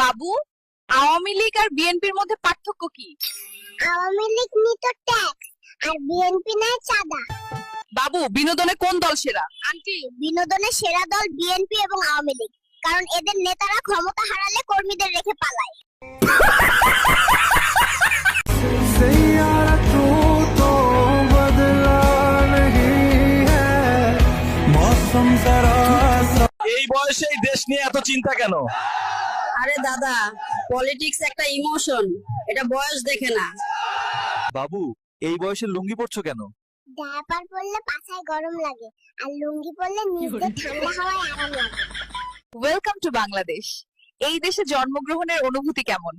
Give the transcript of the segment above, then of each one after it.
বাবু, আওয়ামী লীগ আর বিএনপির মধ্যে পার্থক্য কি? আওয়ামী লীগ নিত ট্যাক্স আর বিএনপি নেয় চাঁদা। বাবু, বিনোদনে কোন দল সেরা? আন্টি, বিনোদনের সেরা দল বিএনপি এবং আওয়ামী লীগ, কারণ এদের নেতারা ক্ষমতা হারালে কর্মীদের রেখে পালায়। এই বয়সে এই দেশ নিয়ে এত চিন্তা কেন? আরে দাদা, পলিটিক্স একটা ইমোশন, এটা বয়স দেখে না। বাবু, এই বয়সে লুঙ্গি পরছো কেন? ডায়াপার পরলে পাছায় গরম লাগে, আর লুঙ্গি পরলে নিজের ঠান্ডা হাওয়ায় আরাম লাগে। Welcome to Bangladesh. এই দেশে জন্মগ্রহণের অনুভূতি কেমন?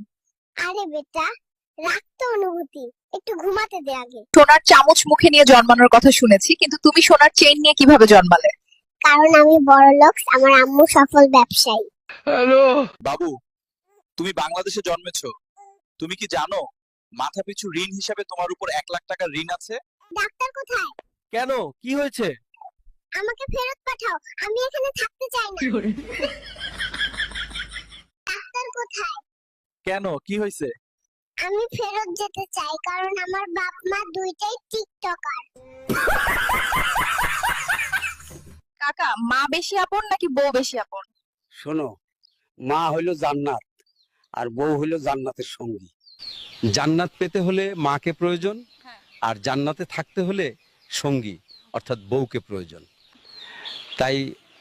আরে বেটা, রাখ তো অনুভূতি, একটু ঘুমাতে দে আগে। সোনার চামচ মুখে নিয়ে জন্মানোর কথা শুনেছি, কিন্তু তুমি সোনার চেইন নিয়ে কিভাবে জন্মালে? কারণ আমি বড়লোক, আমার আম্মু সফল ব্যবসায়ী। বাবু, তুমি বাংলাদেশে জন্মেছো, তুমি কি জানো মাথা পিছু ঋণ হিসাবে তোমার উপর 1 লাখ টাকা ঋণ আছে? ডাক্তার কোথায়? কেন, কি হয়েছে? আমাকে ফেরত পাঠাও, আমি এখানে থাকতে চাই না। ডাক্তার কোথায়? কেন, কি হয়েছে? আমি ফেরত যেতে চাই, কারণ আমার বাপ মা দুইটাই টিকটকার। কাকা, মা বেশি আপন নাকি বউ বেশি আপন? শোনো, মা হইল জান্নাত আর বউ হইল জান্নাতের সঙ্গী। জান্নাত পেতে হলে মাকে প্রয়োজন, আর জান্নাতে থাকতে হলে সঙ্গী অর্থাৎ বউকে প্রয়োজন। তাই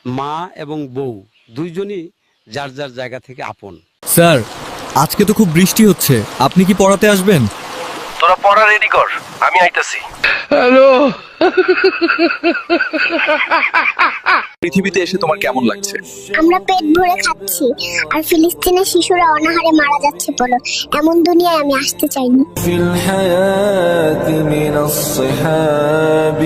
মা এবং বউ দুইজনই যার যার জায়গা থেকে আপন। স্যার, আজকে তো খুব বৃষ্টি হচ্ছে, আপনি কি পড়াতে আসবেন? তোরা পড়া রেডি কর, আমি আইতাছি। পৃথিবীতে এসে তোমার কেমন লাগছে? আমরা পেট ভরে খাচ্ছি, আর ফিলিস্তিনের শিশুরা অনাহারে মারা যাচ্ছে বলো, এমন দুনিয়ায় আমি আসতে চাইনি। في الحياة من الصحاب